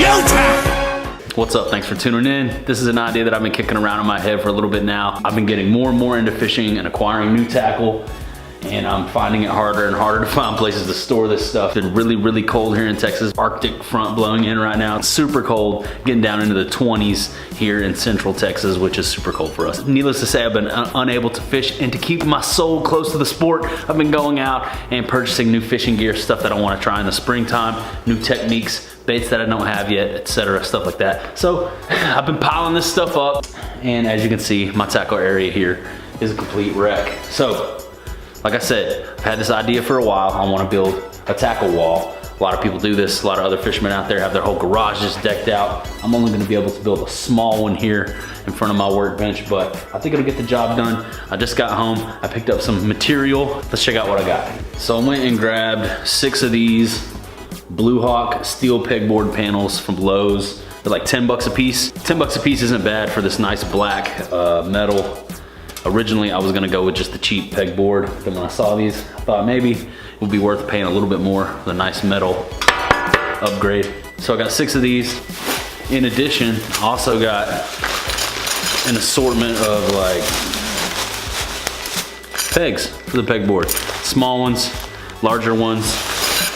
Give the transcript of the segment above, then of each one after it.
showtime! What's up? Thanks for tuning in. This is an idea that I've been kicking around in my head for a little bit now. I've been getting more and more into fishing and acquiring new tackle, and I'm finding it harder and harder to find places to store this stuff. It's been really, really cold here in Texas. Arctic front blowing in right now. It's super cold, getting down into the 20s here in central Texas, which is super cold for us. Needless to say, I've been unable to fish, and to keep my soul close to the sport, I've been going out and purchasing new fishing gear, stuff that I want to try in the springtime, new techniques, baits that I don't have yet, etc., stuff like that. So I've been piling this stuff up, and as you can see, my tackle area here is a complete wreck. So, like I said, I've had this idea for a while. I want to build a tackle wall. A lot of people do this. A lot of other fishermen out there have their whole garages decked out. I'm only going to be able to build a small one here in front of my workbench, but I think it'll get the job done. I just got home. I picked up some material. Let's check out what I got. So I went and grabbed 6 of these Blue Hawk steel pegboard panels from Lowe's. They're like 10 bucks a piece. 10 bucks a piece isn't bad for this nice black metal. Originally, I was gonna go with just the cheap pegboard, but when I saw these, I thought maybe it would be worth paying a little bit more for the nice metal upgrade. So I got 6 of these. In addition, I also got an assortment of like pegs for the pegboard. Small ones, larger ones.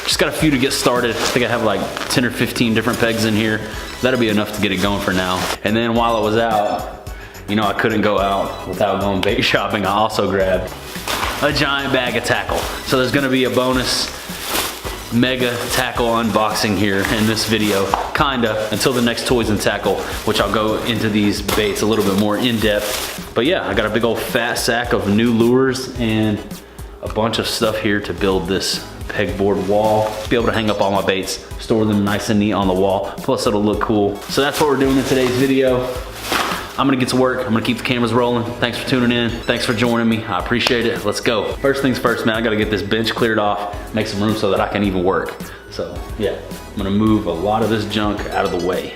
Just got a few to get started. I think I have like 10 or 15 different pegs in here. That'll be enough to get it going for now. And then while I was out, you know, I couldn't go out without going bait shopping. I also grabbed a giant bag of tackle. So there's gonna be a bonus mega tackle unboxing here in this video, kinda, until the next toys and tackle, which I'll go into these baits a little bit more in depth. But yeah, I got a big old fat sack of new lures and a bunch of stuff here to build this pegboard wall. Be able to hang up all my baits, store them nice and neat on the wall, plus it'll look cool. So that's what we're doing in today's video. I'm gonna get to work. I'm gonna keep the cameras rolling. Thanks for tuning in. Thanks for joining me. I appreciate it. Let's go. First things first, man, I gotta get this bench cleared off, make some room so that I can even work. So yeah, I'm gonna move a lot of this junk out of the way.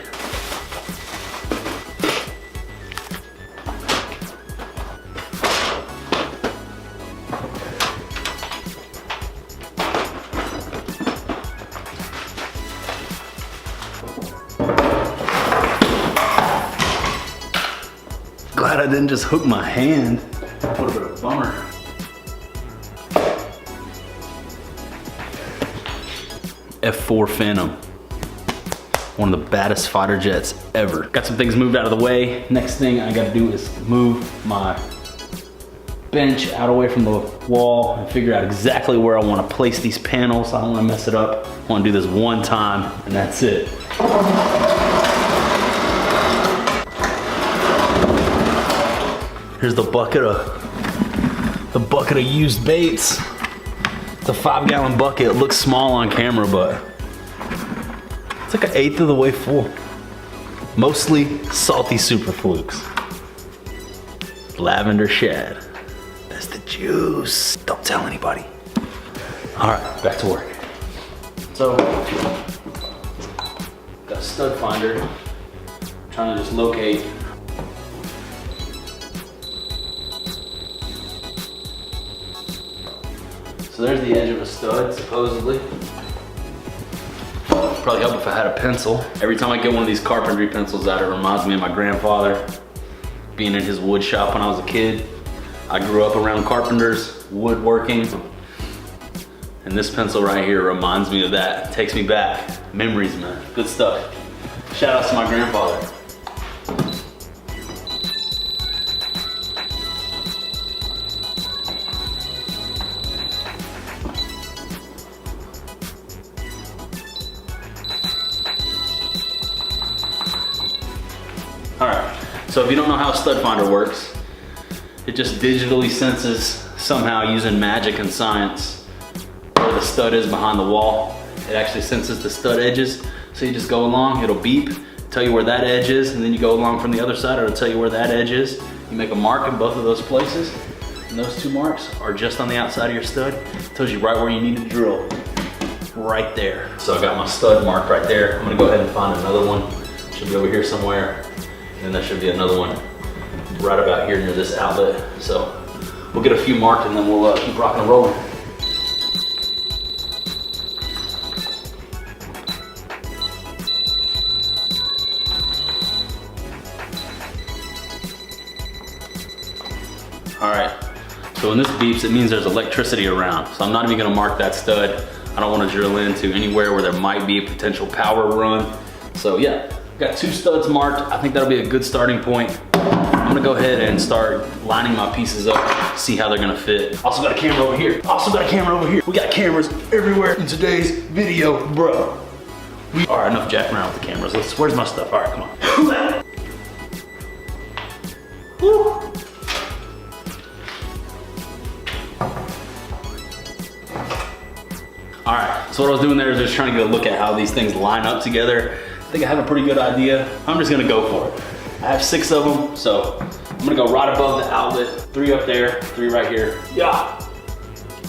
Glad I didn't just hook my hand. What a bit of a bummer. F4 Phantom. One of the baddest fighter jets ever. Got some things moved out of the way. Next thing I gotta do is move my bench out away from the wall and figure out exactly where I wanna place these panels. I don't wanna mess it up. I wanna do this one time and that's it. Here's the bucket of used baits. It's a 5-gallon bucket. It looks small on camera, but it's like 1/8 of the way full. Mostly salty super flukes. Lavender shad. That's the juice. Don't tell anybody. All right, back to work. So, got a stud finder. Trying to just locate So there's the edge of a stud, supposedly. Probably help if I had a pencil. Every time I get one of these carpentry pencils out, it reminds me of my grandfather being in his wood shop when I was a kid. I grew up around carpenters, woodworking, and this pencil right here reminds me of that. It takes me back. Memories, man. Good stuff. Shout out to my grandfather. All right, so if you don't know how a stud finder works, it just digitally senses somehow using magic and science where the stud is behind the wall. It actually senses the stud edges. So you just go along, it'll beep, tell you where that edge is, and then you go along from the other side, it'll tell you where that edge is. You make a mark in both of those places, and those 2 marks are just on the outside of your stud. It tells you right where you need to drill, right there. So I got my stud mark right there. I'm gonna go ahead and find another one. Should be over here somewhere. And there should be another one right about here near this outlet. So we'll get a few marked and then we'll keep rocking and rolling. So when this beeps, it means there's electricity around. So I'm not even gonna mark that stud. I don't wanna drill into anywhere where there might be a potential power run. So yeah, got 2 studs marked. I think that'll be a good starting point. I'm gonna go ahead and start lining my pieces up, see how they're gonna fit. Also got a camera over here. We got cameras everywhere in today's video, bro. All right, enough jacking around with the cameras. Where's my stuff? All right, come on. Woo. All right, so what I was doing there is just trying to get a look at how these things line up together. I think I have a pretty good idea. I'm just gonna go for it. I have 6 of them, so I'm gonna go right above the outlet. 3 up there, 3 right here. Yeah.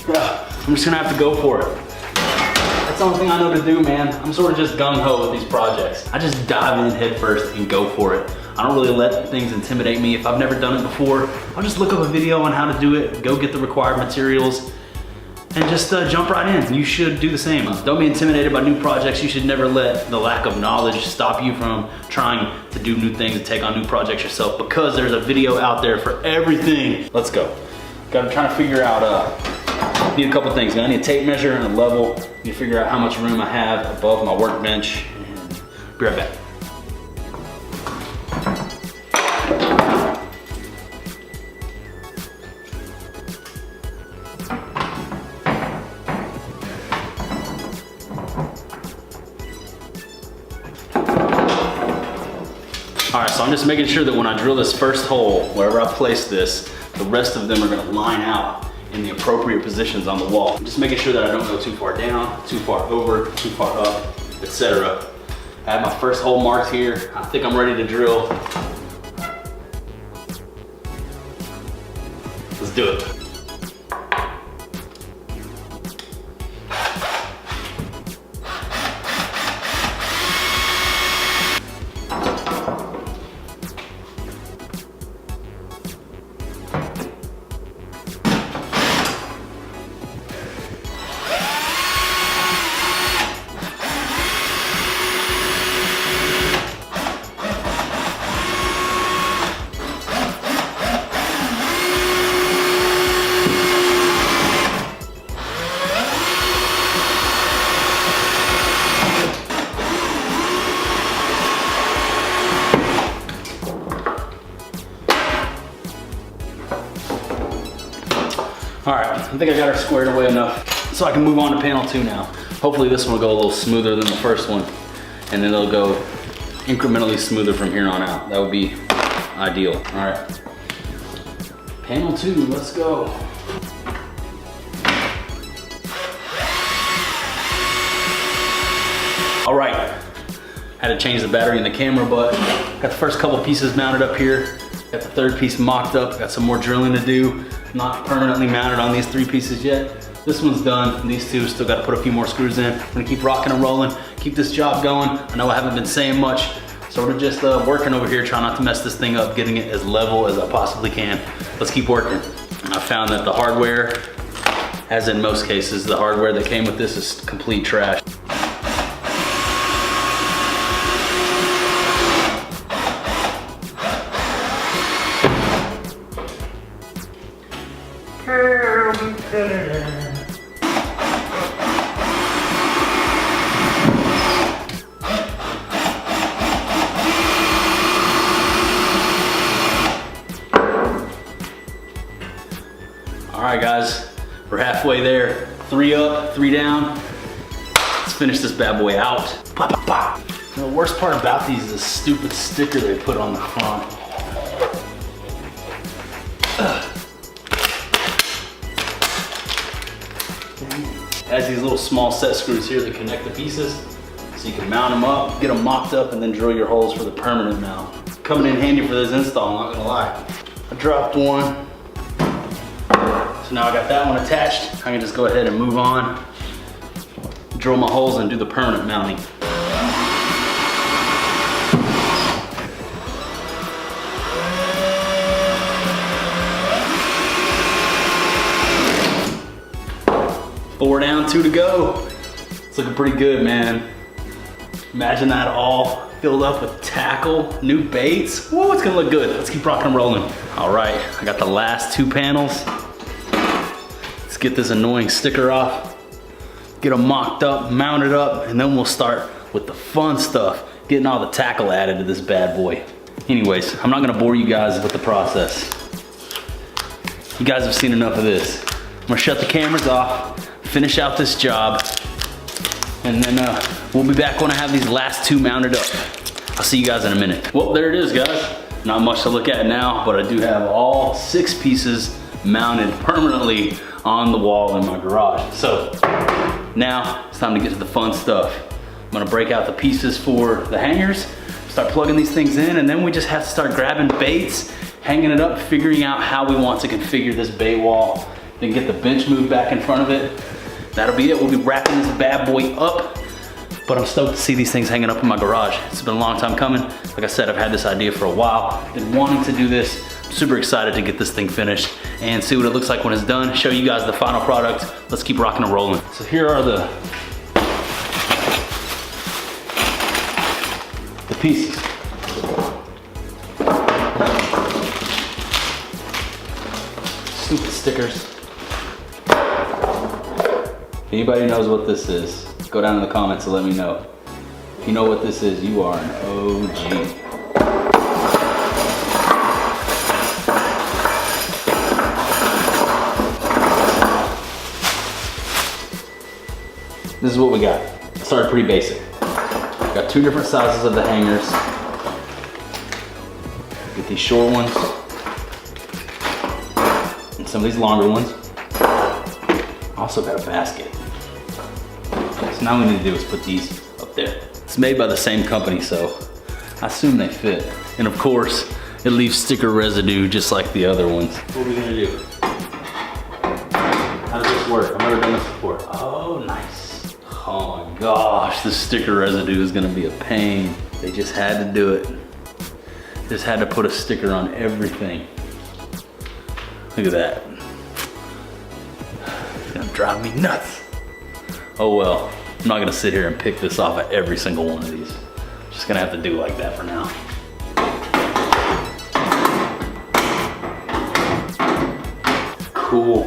I'm just gonna have to go for it. That's the only thing I know to do, man. I'm sort of just gung-ho with these projects. I just dive in head first and go for it. I don't really let things intimidate me. If I've never done it before, I'll just look up a video on how to do it, go get the required materials, and just jump right in. You should do the same. Don't be intimidated by new projects. You should never let the lack of knowledge stop you from trying to do new things and take on new projects yourself, because there's a video out there for everything. Let's go. Gotta try to figure out, need a couple things. I need a tape measure and a level. Need to figure out how much room I have above my workbench. And be right back. All right, so I'm just making sure that when I drill this first hole, wherever I place this, the rest of them are gonna line out in the appropriate positions on the wall. I'm just making sure that I don't go too far down, too far over, too far up, etc. I have my first hole marked here. I think I'm ready to drill. Let's do it. All right, I think I got her squared away enough so I can move on to panel 2 now. Hopefully this one will go a little smoother than the first one, and then it'll go incrementally smoother from here on out. That would be ideal. All right, panel 2, let's go. All right, had to change the battery in the camera, but got the first couple pieces mounted up here. Got the 3rd piece mocked up. Got some more drilling to do. Not permanently mounted on these 3 pieces yet. This one's done. These 2 still got to put a few more screws in. I'm gonna keep rocking and rolling, keep this job going. I know I haven't been saying much, sort of just working over here, trying not to mess this thing up, getting it as level as I possibly can. Let's keep working. I found that the hardware, as in most cases, the hardware that came with this is complete trash. All right, guys, we're halfway there. 3 up, 3 down. Let's finish this bad boy out. Pop, pop, pop. And the worst part about these is the stupid sticker they put on the front. It has these little small set screws here that connect the pieces, so you can mount them up, get them mocked up, and then drill your holes for the permanent mount. Coming in handy for this install, I'm not gonna lie. I dropped one. So now I got that one attached. I can just go ahead and move on, drill my holes and do the permanent mounting. Four down, 2 to go. It's looking pretty good, man. Imagine that all filled up with tackle, new baits. Whoa, it's gonna look good. Let's keep rocking and rolling. All right, I got the last 2 panels. get this annoying sticker off, get them mocked up, mounted up, and then we'll start with the fun stuff, getting all the tackle added to this bad boy. Anyways, I'm not gonna bore you guys with the process. You guys have seen enough of this. I'm gonna shut the cameras off, finish out this job, and then we'll be back when I have these last two mounted up. I'll see you guys in a minute. Well, there it is, guys. Not much to look at now, but I do have all 6 pieces mounted permanently on the wall in my garage. So now it's time to get to the fun stuff. I'm gonna break out the pieces for the hangers, start plugging these things in, and then we just have to start grabbing baits, hanging it up, figuring out how we want to configure this bait wall, then get the bench moved back in front of it. That'll be it. We'll be wrapping this bad boy up, but I'm stoked to see these things hanging up in my garage. It's been a long time coming. Like I said, I've had this idea for a while. Been wanting to do this. I'm super excited to get this thing finished and see what it looks like when it's done. Show you guys the final product. Let's keep rocking and rolling. So here are the pieces. Stupid stickers. If anybody knows what this is, go down in the comments and let me know. If you know what this is, you are an OG. This is what we got. Started pretty basic. Got 2 different sizes of the hangers. Get these short ones and some of these longer ones. Also got a basket. So now what we need to do is put these up there. It's made by the same company, so I assume they fit. And of course, it leaves sticker residue just like the other ones. What are we gonna do? How does this work? I've never done this before. Oh, nice. Oh my gosh, the sticker residue is gonna be a pain. They just had to do it. Just had to put a sticker on everything. Look at that. It's gonna drive me nuts. Oh well, I'm not gonna sit here and pick this off at every single one of these. Just gonna have to do like that for now. Cool.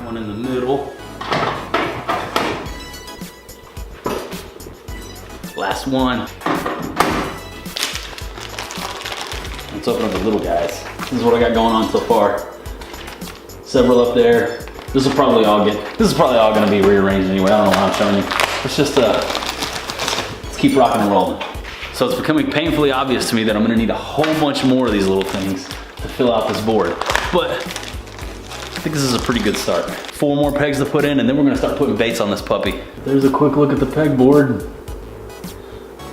One in the middle. Last one. Let's open up the little guys. This is what I got going on so far. Several up there. This is probably all gonna be rearranged anyway. I don't know why I'm showing you. Let's just let's keep rocking and rolling. So it's becoming painfully obvious to me that I'm gonna need a whole bunch more of these little things to fill out this board. But I think this is a pretty good start. 4 more pegs to put in, and then we're gonna start putting baits on this puppy. There's a quick look at the pegboard.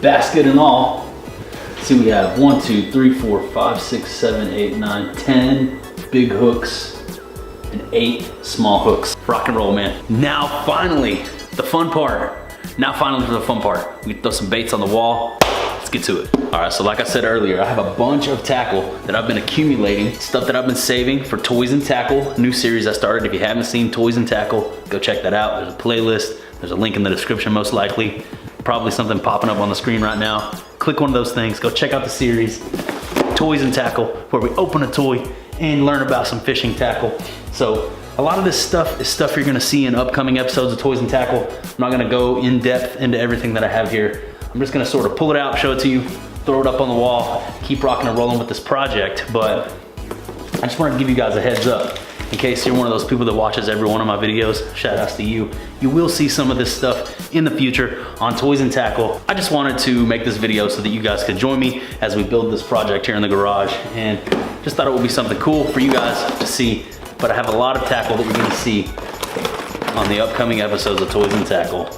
Basket and all. Let's see, we have 1, 2, 3, 4, 5, 6, 7, 8, 9, 10 big hooks and 8 small hooks. Rock and roll, man. Now finally, the fun part. Now finally for the fun part. We can throw some baits on the wall. Let's get to it. All right, so like I said earlier, I have a bunch of tackle that I've been accumulating, stuff that I've been saving for Toys and Tackle, new series I started. If you haven't seen Toys and Tackle, go check that out. There's a playlist. There's a link in the description most likely. Probably something popping up on the screen right now. Click one of those things, go check out the series, Toys and Tackle, where we open a toy and learn about some fishing tackle. So a lot of this stuff is stuff you're gonna see in upcoming episodes of Toys and Tackle. I'm not gonna go in depth into everything that I have here. I'm just gonna sort of pull it out, show it to you, throw it up on the wall, keep rocking and rolling with this project. But I just wanted to give you guys a heads up. In case you're one of those people that watches every one of my videos, shout outs to you. You will see some of this stuff in the future on Toys and Tackle. I just wanted to make this video so that you guys could join me as we build this project here in the garage, and just thought it would be something cool for you guys to see. But I have a lot of tackle that we're gonna see on the upcoming episodes of Toys and Tackle.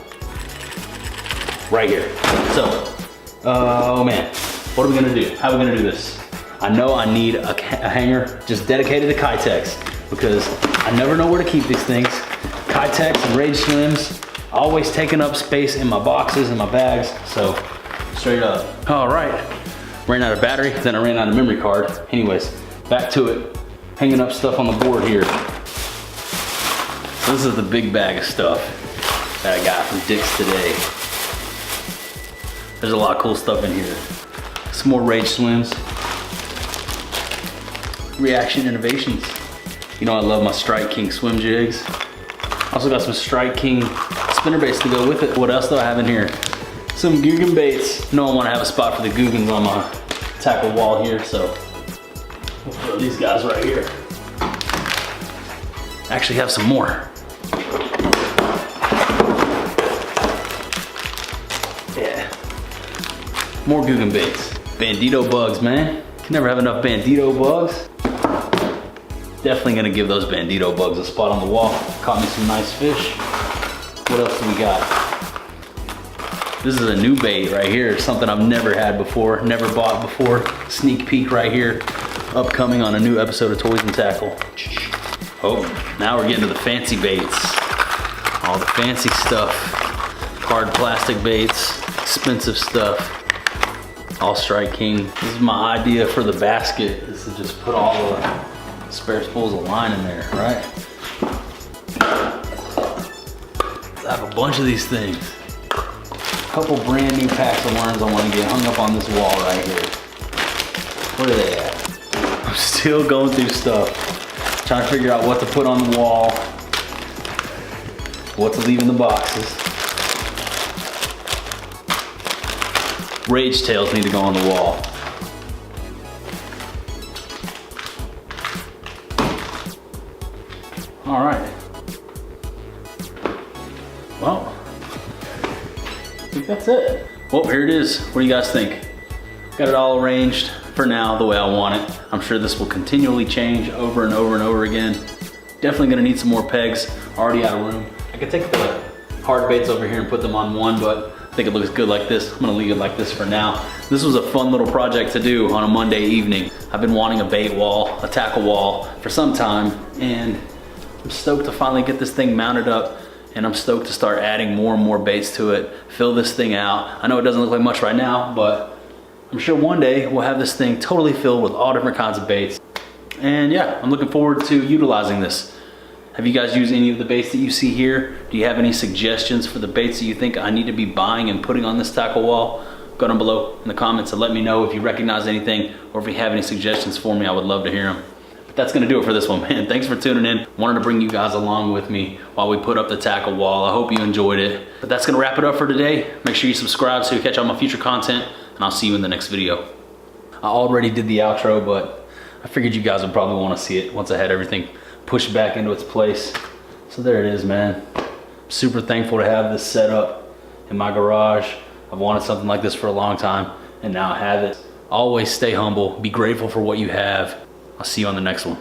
Right here. So, oh man, what are we gonna do? How are we gonna do this? I know I need a hanger just dedicated to Kitex, because I never know where to keep these things. Kitex and Rage Slims, always taking up space in my boxes and my bags, so straight up. All right, ran out of battery, then I ran out of memory card. Anyways, back to it. Hanging up stuff on the board here. This is the big bag of stuff that I got from Dick's today. There's a lot of cool stuff in here. Some more Rage Slims. Reaction Innovations. You know I love my Strike King swim jigs. Also got some Strike King spinner baits to go with it. What else do I have in here? Some Googan baits. You know I want to have a spot for the Googans on my tackle wall here, so we'll throw these guys right here. I actually have some more. Yeah, more Googan baits. Bandito bugs, man. Can never have enough Bandito bugs. Definitely gonna give those Bandito bugs a spot on the wall. Caught me some nice fish. What else do we got? This is a new bait right here. Something I've never had before, never bought before. Sneak peek right here. Upcoming on a new episode of Toys and Tackle. Oh, now we're getting to the fancy baits. All the fancy stuff. Hard plastic baits, expensive stuff. All Strike King. This is my idea for the basket, is to just put all the spare spools of line in there, right? I have a bunch of these things. A couple brand new packs of worms I want to get hung up on this wall right here. Where are they at? I'm still going through stuff. Trying to figure out what to put on the wall, what to leave in the boxes. Rage tails need to go on the wall. All right. Well, I think that's it. Well, here it is. What do you guys think? Got it all arranged for now the way I want it. I'm sure this will continually change over and over and over again. Definitely gonna need some more pegs. Already out of room. I could take the hard baits over here and put them on one, but I think it looks good like this. I'm gonna leave it like this for now. This was a fun little project to do on a Monday evening. I've been wanting a bait wall, a tackle wall for some time, and I'm stoked to finally get this thing mounted up, and I'm stoked to start adding more and more baits to it, fill this thing out. I know it doesn't look like much right now, but I'm sure one day we'll have this thing totally filled with all different kinds of baits. And yeah, I'm looking forward to utilizing this. Have you guys used any of the baits that you see here? Do you have any suggestions for the baits that you think I need to be buying and putting on this tackle wall? Go down below in the comments and let me know if you recognize anything, or if you have any suggestions for me. I would love to hear them. But that's gonna do it for this one, man. Thanks for tuning in. Wanted to bring you guys along with me while we put up the tackle wall. I hope you enjoyed it. But that's gonna wrap it up for today. Make sure you subscribe so you catch all my future content, and I'll see you in the next video. I already did the outro, but I figured you guys would probably wanna see it once I had everything pushed back into its place. So there it is, man. I'm super thankful to have this set up in my garage. I've wanted something like this for a long time, and now I have it. Always stay humble, be grateful for what you have. I'll see you on the next one.